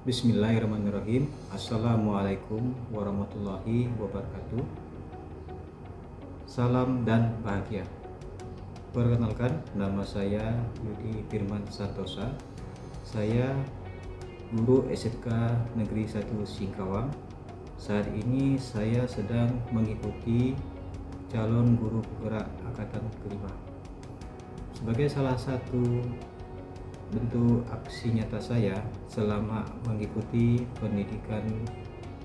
Bismillahirrahmanirrahim. Assalamualaikum warahmatullahi wabarakatuh. Salam dan bahagia. Perkenalkan, nama saya Yudi Firman Santosa. Saya guru SMK Negeri 1 Singkawang. Saat ini saya sedang mengikuti calon guru penggerak angkatan kelima. Sebagai salah satu bentuk aksi nyata saya selama mengikuti pendidikan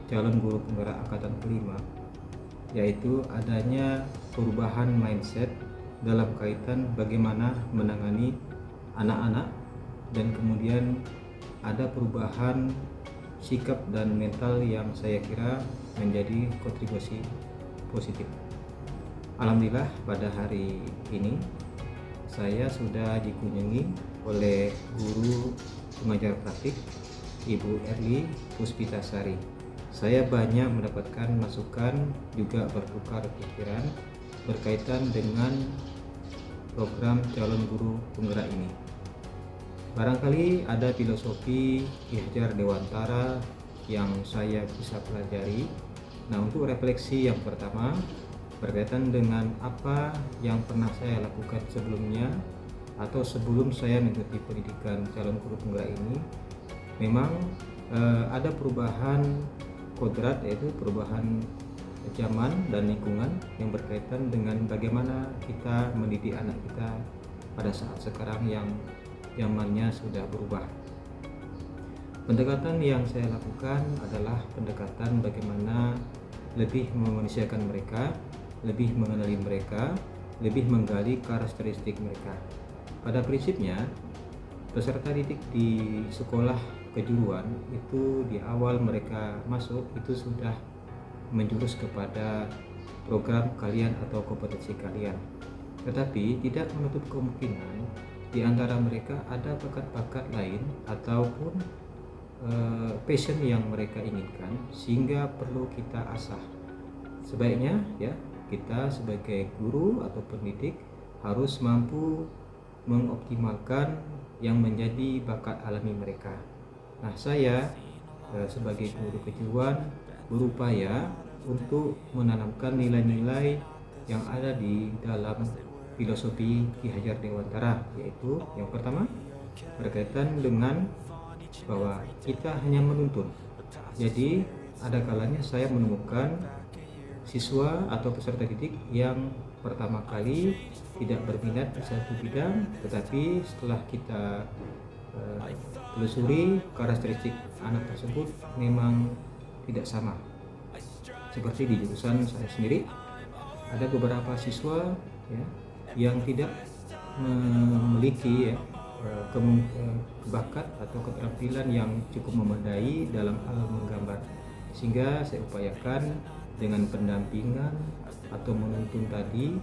calon guru penggerak angkatan kelima, yaitu adanya perubahan mindset dalam kaitan bagaimana menangani anak-anak, dan kemudian ada perubahan sikap dan mental yang saya kira menjadi kontribusi positif. Alhamdulillah, pada hari ini saya sudah dikunjungi oleh guru pengajar praktik Ibu Erli Puspitasari. Saya banyak mendapatkan masukan, juga bertukar pikiran berkaitan dengan program calon guru penggerak ini. Barangkali ada filosofi Ki Hajar Dewantara yang saya bisa pelajari. Nah, untuk refleksi yang pertama berkaitan dengan apa yang pernah saya lakukan sebelumnya atau sebelum saya mengikuti pendidikan calon guru penggerak ini, memang ada perubahan kodrat, yaitu perubahan zaman dan lingkungan yang berkaitan dengan bagaimana kita mendidik anak kita pada saat sekarang yang zamannya sudah berubah. Pendekatan yang saya lakukan adalah pendekatan bagaimana lebih memanusiakan mereka, lebih mengenali mereka, lebih menggali karakteristik mereka. Pada prinsipnya, peserta didik di sekolah kejuruan itu di awal mereka masuk itu sudah menjurus kepada program kalian atau kompetensi kalian. Tetapi tidak menutup kemungkinan di antara mereka ada bakat-bakat lain ataupun passion yang mereka inginkan, sehingga perlu kita asah. Sebaiknya ya, kita sebagai guru atau pendidik harus mampu mengoptimalkan yang menjadi bakat alami mereka. Nah, saya sebagai guru kejuruan berupaya untuk menanamkan nilai-nilai yang ada di dalam filosofi Ki Hajar Dewantara, yaitu yang pertama berkaitan dengan bahwa kita hanya menuntun. Jadi ada kalanya saya menemukan siswa atau peserta didik yang pertama kali tidak berminat di satu bidang, tetapi setelah kita telusuri karakteristik anak tersebut memang tidak sama. Seperti di jurusan saya sendiri, ada beberapa siswa ya, yang tidak memiliki bakat atau keterampilan yang cukup memadai dalam hal menggambar, sehingga saya upayakan dengan pendampingan atau menuntun tadi,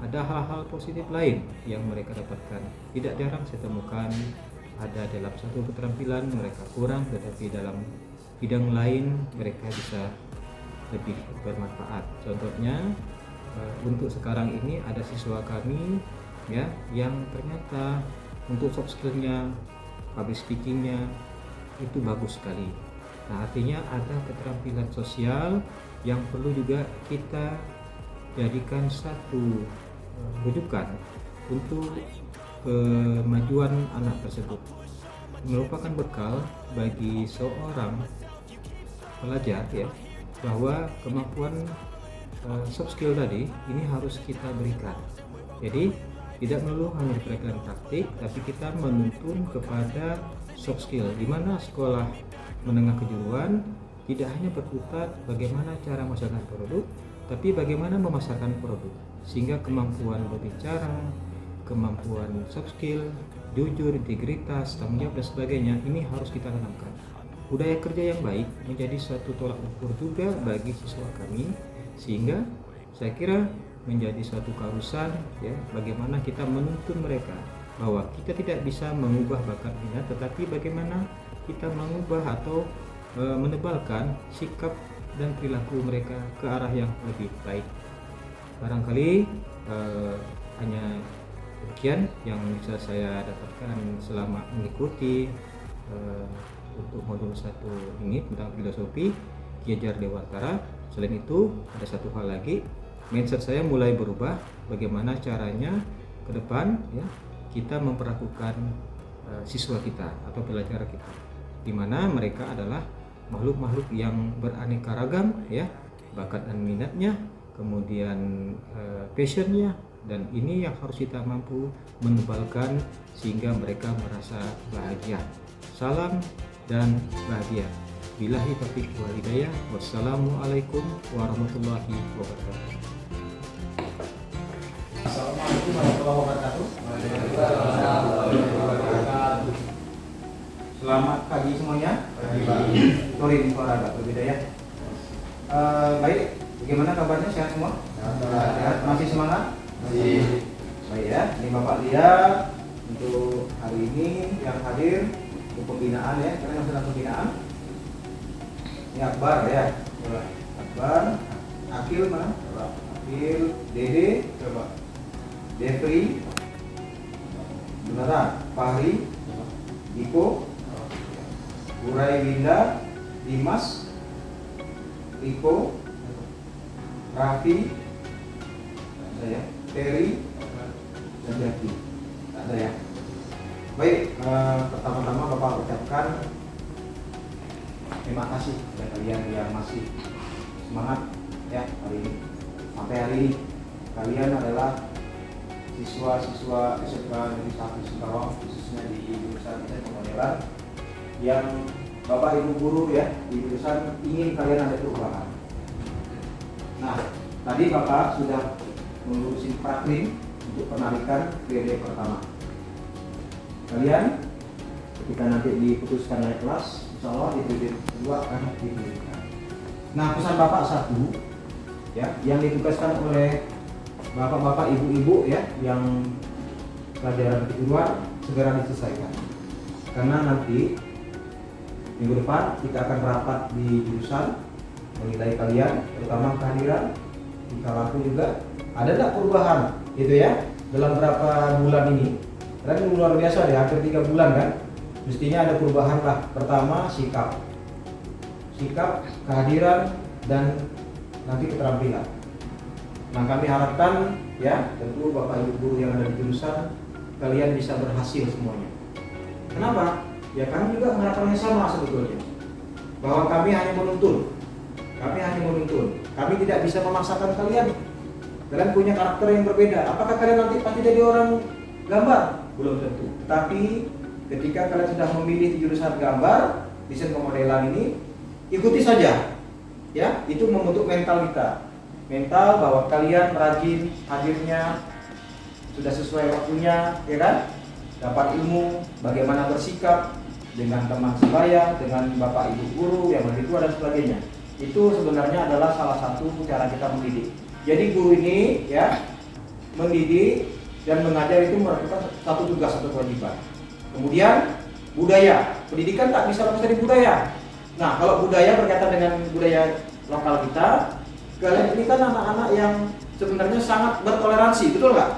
ada hal-hal positif lain yang mereka dapatkan. Tidak jarang saya temukan ada dalam satu keterampilan mereka kurang, tetapi dalam bidang lain mereka bisa lebih bermanfaat. Contohnya untuk sekarang ini ada siswa kami ya yang ternyata untuk soft skillnya, public speakingnya itu bagus sekali. Nah, artinya ada keterampilan sosial yang perlu juga kita jadikan satu rujukan untuk kemajuan anak tersebut, merupakan bekal bagi seorang pelajar ya, bahwa kemampuan soft skill tadi ini harus kita berikan. Jadi tidak melulu hanya diberikan praktik, tapi kita menuntun kepada soft skill, di mana sekolah menengah kejuruan tidak hanya berkutat bagaimana cara memasarkan produk, tapi bagaimana memasarkan produk, sehingga kemampuan berbicara, kemampuan soft skill, jujur, integritas, tanggung jawab dan sebagainya ini harus kita tanamkan. Budaya kerja yang baik menjadi suatu tolak ukur juga bagi siswa kami, sehingga saya kira menjadi suatu keharusan ya, bagaimana kita menuntun mereka bahwa kita tidak bisa mengubah bakat minat, tetapi bagaimana kita mengubah atau menebalkan sikap dan perilaku mereka ke arah yang lebih baik. Barangkali hanya demikian yang bisa saya dapatkan selama mengikuti untuk modul 1 ini tentang filosofi Ki Hajar Dewantara. Selain itu ada satu hal lagi, mindset saya mulai berubah, bagaimana caranya ke depan ya kita memperlakukan siswa kita atau pelajar kita, di mana mereka adalah makhluk-makhluk yang beraneka ragam ya, bakat dan minatnya, kemudian passionnya, dan ini yang harus kita mampu menebalkan sehingga mereka merasa bahagia. Salam dan bahagia. Billahi taufiq wal hidayah. Wassalamualaikum warahmatullahi wabarakatuh. Assalamualaikum warahmatullahi wabarakatuh. Selamat pagi semuanya. Turin suara agak berbeda ya. Baik, bagaimana kabarnya? Sehat semua? Sehat. Masih semangat? Masih. Baik ya. Ini Bapak Lia untuk hari ini yang hadir untuk pembinaan ya. Kalian masih dalam pembinaan? Ini Akbar ya. Akbar. Akil mana? Akil. Dede. Coba. Devri. Beneran. Fahri. Diko. Urai Winda, Dimas, Riko, Raffi, ada ya, Terry, dan Jaki, ada ya. Baik, pertama-tama Bapak ucapkan terima kasih kepada kalian yang masih semangat ya hari ini. Sampai hari ini kalian adalah siswa-siswa SMK Negeri 1 Singkawang, khususnya di jurusan desain pemodelan, yang Bapak Ibu guru ya di jurusan ingin kalian ada perubahan. Nah, tadi Bapak sudah mengurusin praklim untuk penarikan periode pertama. Kalian ketika nanti diputuskan naik kelas, insya Allah di periode kedua akan diberikan. Nah, pesan Bapak satu ya, yang ditugaskan oleh Bapak-bapak, ibu-ibu ya, yang pelajaran kejuruan segera diselesaikan. Karena nanti minggu depan kita akan rapat di jurusan menilai kalian, terutama kehadiran, tingkah laku juga. Ada tak perubahan gitu ya dalam berapa bulan ini? Karena luar biasa ya, hampir 3 bulan kan. Mestinya ada perubahan lah. Pertama sikap, kehadiran, dan nanti keterampilan. Nah, kami harapkan ya, tentu Bapak Ibu guru yang ada di jurusan kalian bisa berhasil semuanya. Kenapa? Ya kami juga mengharapkannya sama sebetulnya, bahwa kami hanya menuntun, kami tidak bisa memaksakan kalian. Kalian punya karakter yang berbeda. Apakah kalian nanti pasti jadi orang gambar? Belum tentu. Tapi ketika kalian sudah memilih di jurusan gambar, desain pemodelan ini, ikuti saja. Ya, itu membentuk mental kita. Mental bahwa kalian rajin, hadirnya sudah sesuai waktunya, ya kan? Dapat ilmu, bagaimana bersikap dengan teman sebaya, dengan bapak ibu guru yang lebih tua dan sebagainya. Itu sebenarnya adalah salah satu cara kita mendidik. Jadi guru ini ya mendidik dan mengajar itu merupakan satu tugas, satu kewajiban. Kemudian budaya, pendidikan tak bisa lepas dari budaya. Nah, kalau budaya berkaitan dengan budaya lokal kita, kalian ini kan anak-anak yang sebenarnya sangat bertoleransi, betul nggak?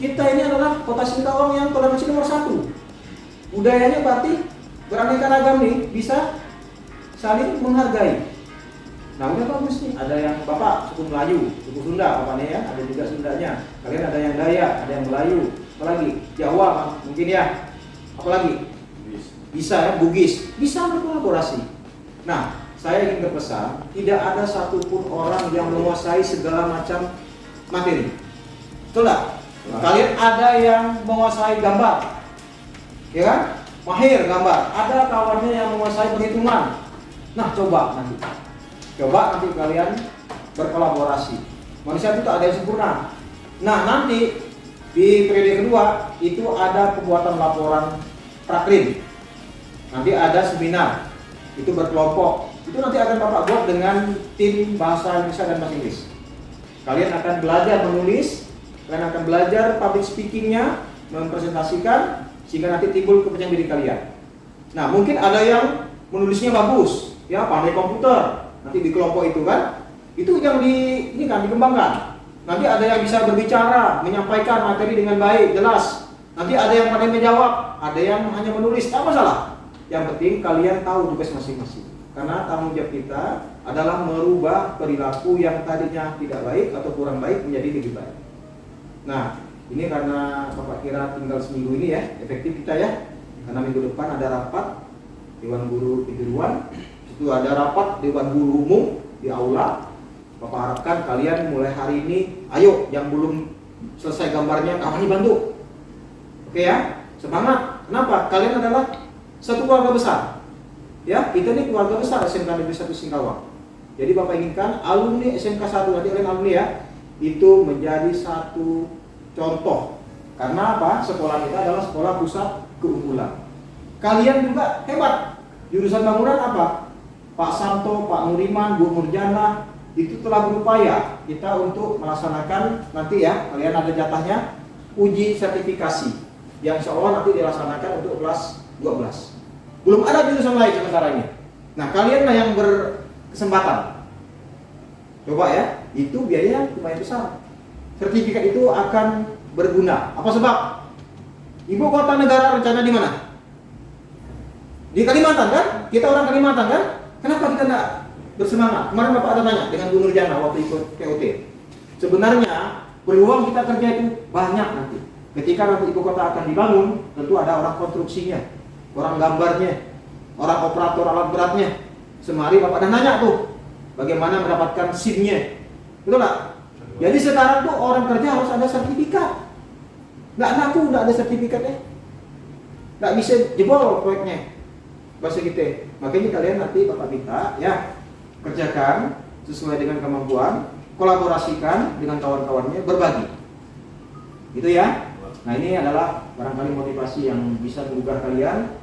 Kita ini adalah kota Singkawang yang toleransi nomor 1. Budayanya berarti beraneka ragam nih, bisa saling menghargai. Nah, udah bagus nih. Ada yang Bapak suku Melayu, suku Sunda, Bapaknya ya, ada juga Sundanya. Kalian ada yang Dayak, ada yang Melayu, apalagi Jawa mungkin ya. Apalagi bisa ya, Bugis, bisa berkolaborasi. Nah, saya ingin berpesan, tidak ada satupun orang yang menguasai segala macam materi. Betul nggak? Kalian ada yang menguasai gambar, ya kan? Mahir gambar. Ada kawannya yang menguasai perhitungan. Nah, coba nanti kalian berkolaborasi. Manusia itu tak ada yang sempurna. Nah, nanti di periode kedua itu ada pembuatan laporan praklim. Nanti ada seminar, itu berkelompok. Itu nanti akan Bapak buat dengan tim bahasa Indonesia dan bahasa Inggris. Kalian akan belajar menulis, kalian akan belajar public speakingnya, mempresentasikan, sehingga nanti timbul kepercayaan diri kalian. Nah, mungkin ada yang menulisnya bagus, ya pandai komputer. Nanti di kelompok itu kan, itu yang ini kan dikembangkan. Nanti ada yang bisa berbicara, menyampaikan materi dengan baik, jelas. Nanti ada yang pandai menjawab, ada yang hanya menulis, tak masalah. Yang penting kalian tahu tugas masing-masing. Karena tanggung jawab kita adalah merubah perilaku yang tadinya tidak baik atau kurang baik menjadi lebih baik. Nah, ini karena Bapak kira tinggal seminggu ini ya, efektif kita ya. Karena minggu depan ada rapat Dewan Guru Kejuruan, itu ada rapat Dewan Guru Umum di aula. Bapak harapkan kalian mulai hari ini, ayo yang belum selesai gambarnya, kami bantu. Oke ya, semangat. Kenapa? Kalian adalah satu keluarga besar. Ya, kita ini keluarga besar SMK Negeri 1 Singkawang. Jadi Bapak inginkan alumni SMK 1 nanti kalian alumni ya, itu menjadi satu contoh. Karena apa? Sekolah kita adalah sekolah pusat keunggulan. Kalian juga hebat. Jurusan bangunan apa? Pak Santo, Pak Nuriman, Bu Murjana itu telah berupaya kita untuk melaksanakan nanti ya, kalian ada jatahnya uji sertifikasi yang insya Allah nanti dilaksanakan untuk kelas 12. Belum ada jurusan lain sementara ini. Nah, kalianlah yang berkesempatan. Coba ya, itu biayanya lumayan besar. Sertifikat itu akan berguna. Apa sebab? Ibu kota negara rencana di mana? Di Kalimantan kan? Kita orang Kalimantan kan? Kenapa kita tidak bersemangat? Kemarin Bapak ada tanya dengan Bu Nurjana waktu ikut KOT. Sebenarnya peluang kita kerja itu banyak nanti. Ketika nanti ibu kota akan dibangun, tentu ada orang konstruksinya, orang gambarnya, orang operator alat beratnya. Semari Bapak dah nanya tuh, bagaimana mendapatkan SIM-nya. Betul nggak? Jadi sekarang tuh orang kerja harus ada sertifikat. Nggak laku, nggak ada sertifikatnya. Nggak bisa jebol proyeknya. Bahasa kita. Makanya kalian nanti Bapak minta ya, kerjakan sesuai dengan kemampuan, kolaborasikan dengan kawan-kawannya, berbagi. Gitu ya. Nah, ini adalah barangkali motivasi yang bisa mengubah kalian.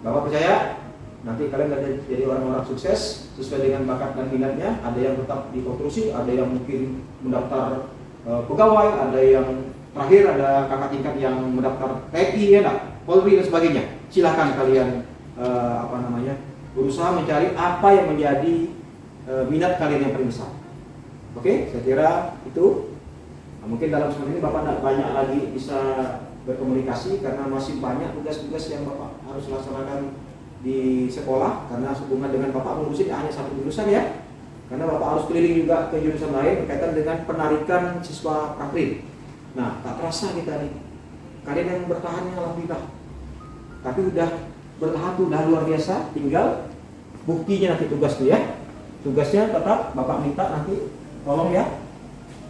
Bapak percaya nanti kalian jadi orang-orang sukses sesuai dengan bakat dan minatnya. Ada yang tetap di konstruksi, ada yang mungkin mendaftar pegawai, ada yang terakhir ada kakak tingkat yang mendaftar TNI ya, Polri dan sebagainya. Silahkan kalian berusaha mencari apa yang menjadi minat kalian yang paling besar. Oke, saya kira itu. Nah, mungkin dalam semester ini Bapak tidak banyak lagi bisa berkomunikasi karena masih banyak tugas-tugas yang Bapak harus laksanakan di sekolah, karena sehubungan dengan Bapak mengurusi hanya satu jurusan ya. Karena Bapak harus keliling juga ke jurusan lain berkaitan dengan penarikan siswa praprint. Nah, tak terasa kita nih, kalian yang bertahan alhamdulillah. Tapi udah bertahan tuh udah luar biasa, tinggal buktinya nanti tugas tuh ya. Tugasnya tetap Bapak minta nanti tolong ya,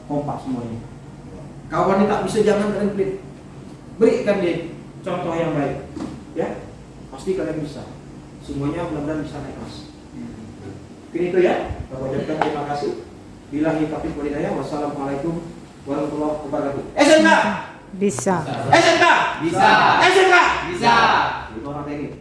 kompak semuanya. Kawan tak bisa jangan kalian pelit. Berikan dia contoh yang baik. Ya, pasti kalian bisa. Semuanya mudah-mudahan bisa naik kelas. Mungkin itu ya. Bapak ucapkan terima kasih. Billahi taufiq wal hidayah. Wassalamualaikum warahmatullahi wabarakatuh. SMK Bisa. SMK Bisa. SMK Bisa. Itu orang teknik.